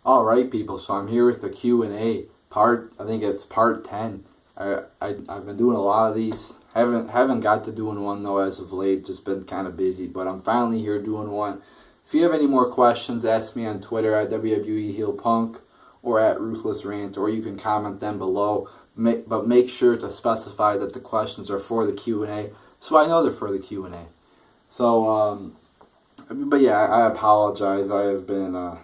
All right, people. So I'm here with the Q&A part. I think it's part 10. I've been doing a lot of these. Haven't got to doing one though as of late. Just been kind of busy, but I'm finally here doing one. If you have any more questions, ask me on Twitter at WWEHeelPunk or at Ruthless Rant, or you can comment them below. But make sure to specify that the questions are for the Q&A, so I know they're for the Q&A. So, but yeah, I apologize. I have been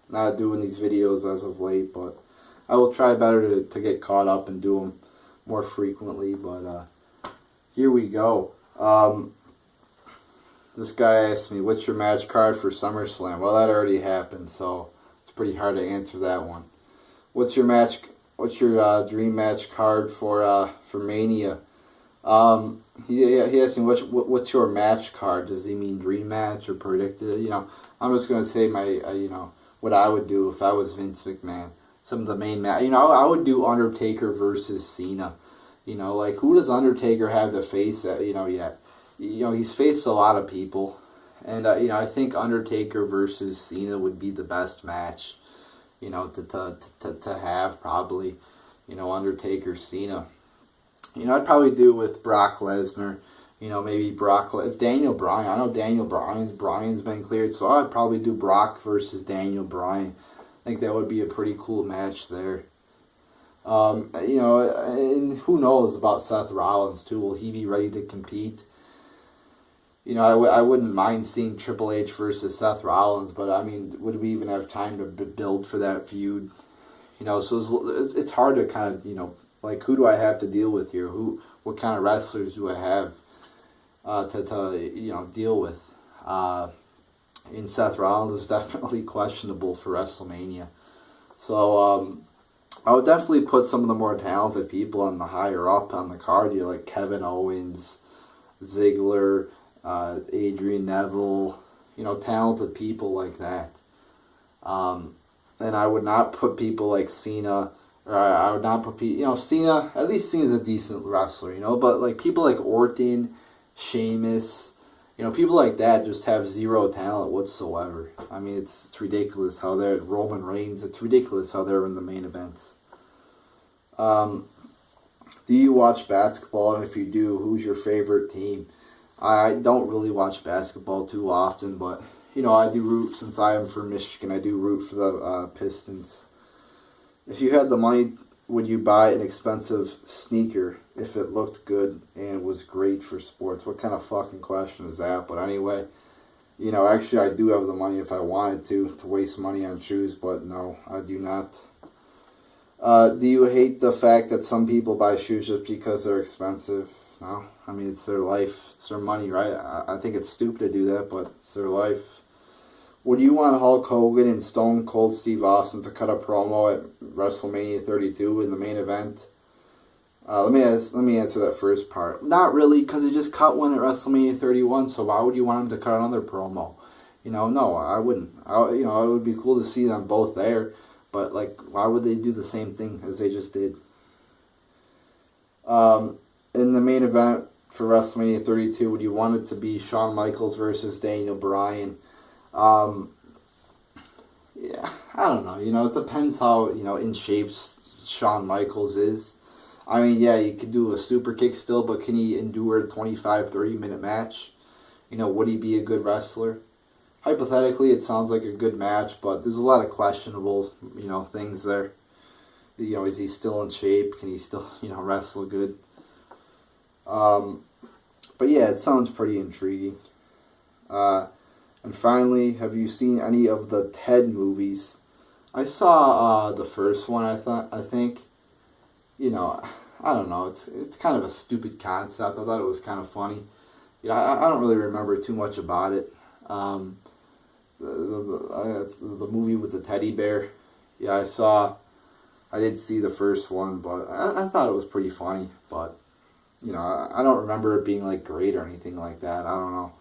not doing these videos as of late, but I will try better to get caught up and do them more frequently. But here we go. This guy asked me, "What's your match card for SummerSlam?" Well, that already happened, so it's pretty hard to answer that one. What's your match? What's your dream match card for Mania? He asked me what's your match card? Does he mean dream match or predicted? I'm just gonna say my what I would do if I was Vince McMahon. Some of the main match. I would do Undertaker versus Cena. Like who does Undertaker have to face? Yet. He's faced a lot of people, and I think Undertaker versus Cena would be the best match. To have probably. Undertaker Cena. I'd probably do with Brock Lesnar. Maybe if Daniel Bryan. I know Bryan's been cleared, so I'd probably do Brock versus Daniel Bryan. I think that would be a pretty cool match there. And who knows about Seth Rollins too? Will he be ready to compete? I wouldn't mind seeing Triple H versus Seth Rollins, but I mean, would we even have time to build for that feud? So it's hard to kind of, like, who do I have to deal with here? What kind of wrestlers do I have to deal with? And Seth Rollins is definitely questionable for WrestleMania. So I would definitely put some of the more talented people on the higher up on the card. Like Kevin Owens, Ziggler, Adrian Neville, talented people like that. And I would not put people like Cena, or I would not put people, Cena, at least Cena's a decent wrestler, but like people like Orton, Sheamus, people like that just have zero talent whatsoever. I mean, it's ridiculous how they're, Roman Reigns, it's ridiculous how they're in the main events. Do you watch basketball? And if you do, who's your favorite team? I don't really watch basketball too often, but I do root, since I am from Michigan, I do root for the Pistons. If you had the money, would you buy an expensive sneaker if it looked good and was great for sports? What kind of fucking question is that? But anyway, actually I do have the money if I wanted to waste money on shoes, but no, I do not. Do you hate the fact that some people buy shoes just because they're expensive? No, I mean, it's their life, it's their money, right? I think it's stupid to do that, but it's their life. Would you want Hulk Hogan and Stone Cold Steve Austin to cut a promo at WrestleMania 32 in the main event? Let me answer that first part. Not really, because they just cut one at WrestleMania 31. So why would you want them to cut another promo? No, I wouldn't. It would be cool to see them both there, but like, why would they do the same thing as they just did? In the main event for WrestleMania 32, would you want it to be Shawn Michaels versus Daniel Bryan? Yeah, I don't know. It depends how, in shape Shawn Michaels is. I mean, yeah, you could do a super kick still, but can he endure a 25, 30-minute match? Would he be a good wrestler? Hypothetically, it sounds like a good match, but there's a lot of questionable, things there. Is he still in shape? Can he still, wrestle good? But yeah, it sounds pretty intriguing. And finally, have you seen any of the Ted movies? I saw the first one. I think, I don't know. It's kind of a stupid concept. I thought it was kind of funny. I don't really remember too much about it. The movie with the teddy bear. Yeah, I did see the first one, but I thought it was pretty funny. But I don't remember it being like great or anything like that. I don't know.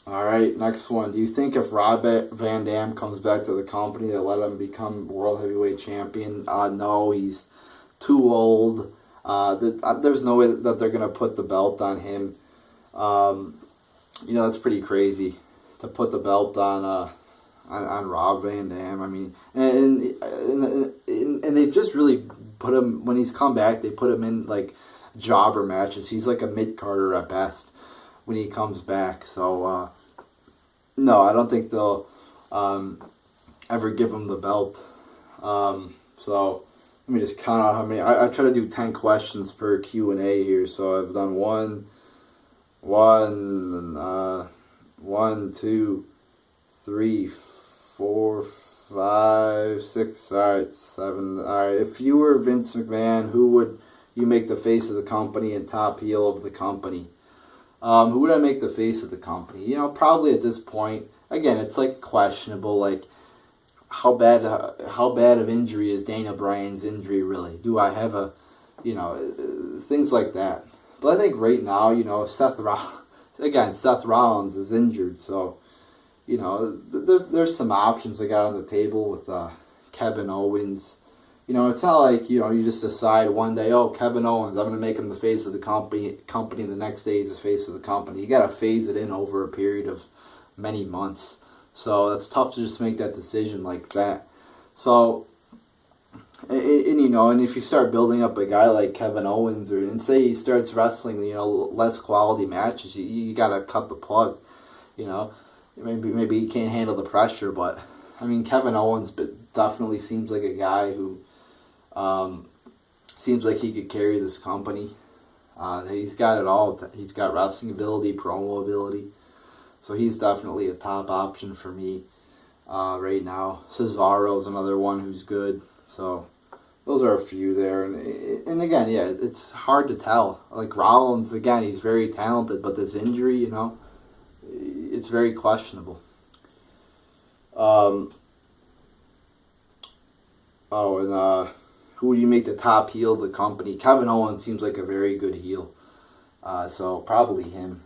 All right, next one. Do you think if Rob Van Dam comes back to the company, they'll let him become World Heavyweight Champion? No, he's too old. There's no way that they're going to put the belt on him. That's pretty crazy to put the belt on on Rob Van Dam. I mean, and they've just really put him, when he's come back, they put him in like jobber matches. He's like a mid-carder at best when he comes back. So no, I don't think they'll ever give him the belt. So let me just count out how many. I try to do 10 questions per Q&A here. So I've done one, 2, 3, 4, 5, 6. All right, 7. All right. If you were Vince McMahon, who would you make the face of the company and top heel of the company? Who would I make the face of the company? You know, probably at this point, again, it's like questionable. Like, how bad of injury is Daniel Bryan's injury really? Do I have a, you know, things like that. But I think right now, you know, Seth Rollins is injured, so, you know, there's some options I got on the table with Kevin Owens. You know, it's not like, you know, you just decide one day, oh, Kevin Owens, I'm going to make him the face of the company, the next day he's the face of the company. You got to phase it in over a period of many months. So it's tough to just make that decision like that. So, and you know, and if you start building up a guy like Kevin Owens, and say he starts wrestling, you know, less quality matches, you got to cut the plug. You know, maybe he can't handle the pressure, but I mean, Kevin Owens definitely seems like a guy who seems like he could carry this company. He's got it all. He's got wrestling ability, promo ability. So he's definitely a top option for me right now. Cesaro's another one who's good. So those are a few there. And again, yeah, it's hard to tell. Like Rollins, again, he's very talented, but this injury, you know, it's very questionable. Who would you make the top heel of the company? Kevin Owens seems like a very good heel. So probably him.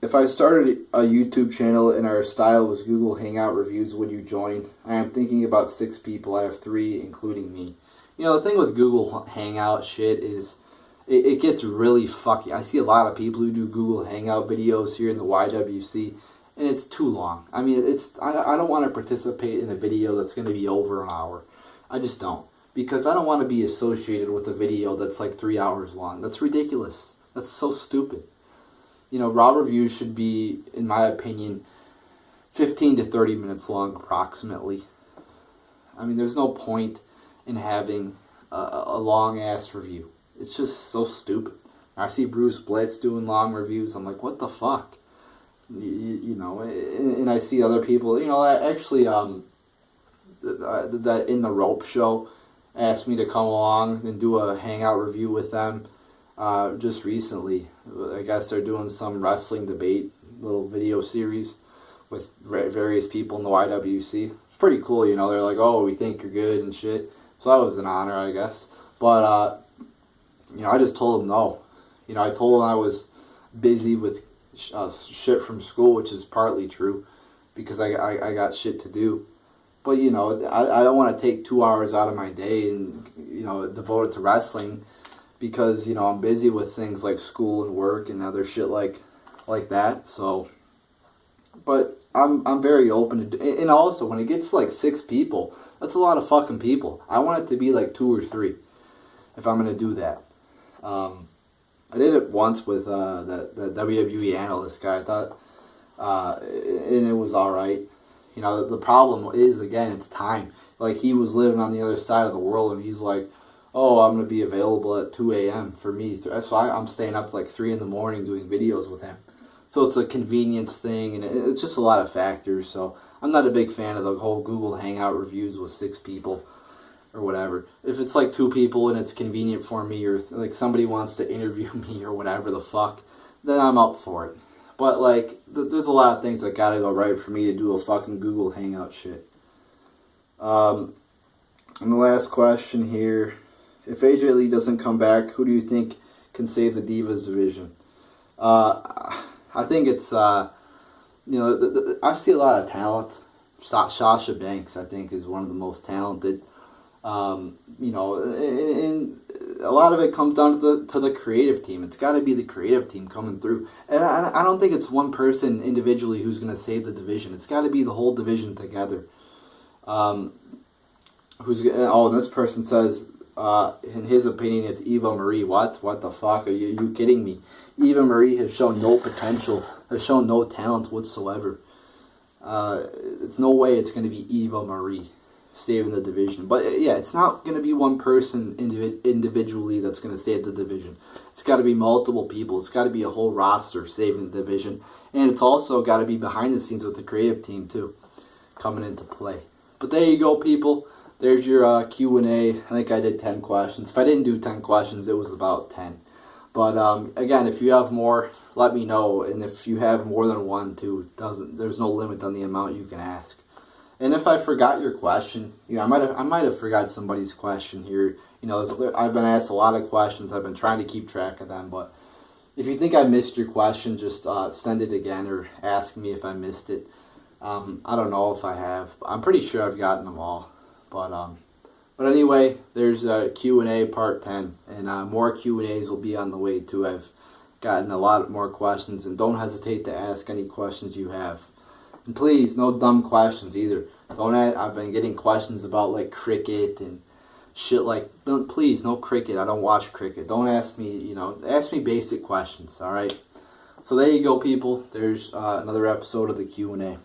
If I started a YouTube channel and our style was Google Hangout reviews, would you join? I am thinking about 6 people. I have 3, including me. You know, the thing with Google Hangout shit is it gets really fucky. I see a lot of people who do Google Hangout videos here in the YWC, and it's too long. I mean, I don't want to participate in a video that's going to be over an hour. I just don't. Because I don't want to be associated with a video that's like 3 hours long. That's ridiculous. That's so stupid. You know, Raw reviews should be, in my opinion, 15 to 30 minutes long approximately. I mean, there's no point in having a long-ass review. It's just so stupid. I see Bruce Blitz doing long reviews. I'm like, what the fuck? You know, and I see other people, you know, actually, that In the Rope show asked me to come along and do a hangout review with them just recently. I guess they're doing some wrestling debate little video series with various people in the YWC. It's pretty cool, you know. They're like, oh, we think you're good and shit. So that was an honor, I guess. But, you know, I just told them no. You know, I told them I was busy with shit from school, which is partly true because I got shit to do. But, you know, I don't want to take 2 hours out of my day and, you know, devote it to wrestling because, you know, I'm busy with things like school and work and other shit like that. So, but I'm very open to, and also when it gets like 6 people, that's a lot of fucking people. I want it to be like 2 or 3 if I'm going to do that. I did it once with the WWE analyst guy. I thought, and it was all right. You know, the problem is, again, it's time. Like, he was living on the other side of the world, and he's like, oh, I'm going to be available at 2 a.m. for me. So I'm staying up to like 3 in the morning doing videos with him. So it's a convenience thing, and it's just a lot of factors. So I'm not a big fan of the whole Google Hangout reviews with 6 people or whatever. If it's like 2 people and it's convenient for me, or like somebody wants to interview me or whatever the fuck, then I'm up for it. But, like, there's a lot of things that gotta go right for me to do a fucking Google Hangout shit. And the last question here. If AJ Lee doesn't come back, who do you think can save the Divas division? I think it's, you know, I see a lot of talent. Sasha Banks, I think, is one of the most talented. You know, and a lot of it comes down to the creative team. It's got to be the creative team coming through, and I don't think it's one person individually who's going to save the division. It's got to be the whole division together. And this person says, in his opinion, it's Eva Marie. What the fuck? Are you kidding me? Eva Marie has shown no potential, has shown no talent whatsoever. It's no way it's going to be Eva Marie saving the division. But yeah, it's not going to be one person individually that's going to save the division. It's got to be multiple people. It's got to be a whole roster saving the division. And it's also got to be behind the scenes with the creative team too, coming into play. But there you go, people. There's your Q&A. I think I did 10 questions. If I didn't do 10 questions, it was about 10. But again, if you have more, let me know. And if you have more than one, too, there's no limit on the amount you can ask. And if I forgot your question, I might have forgot somebody's question here. I've been asked a lot of questions. I've been trying to keep track of them. But if you think I missed your question, just send it again or ask me if I missed it. I don't know if I have. I'm pretty sure I've gotten them all. But anyway, there's Q&A part 10, and more Q&As will be on the way too. I've gotten a lot more questions, and don't hesitate to ask any questions you have. And please, no dumb questions either. I've been getting questions about like cricket and shit like. Please, no cricket. I don't watch cricket. Don't ask me. Ask me basic questions. All right. So there you go, people. There's another episode of the Q&A.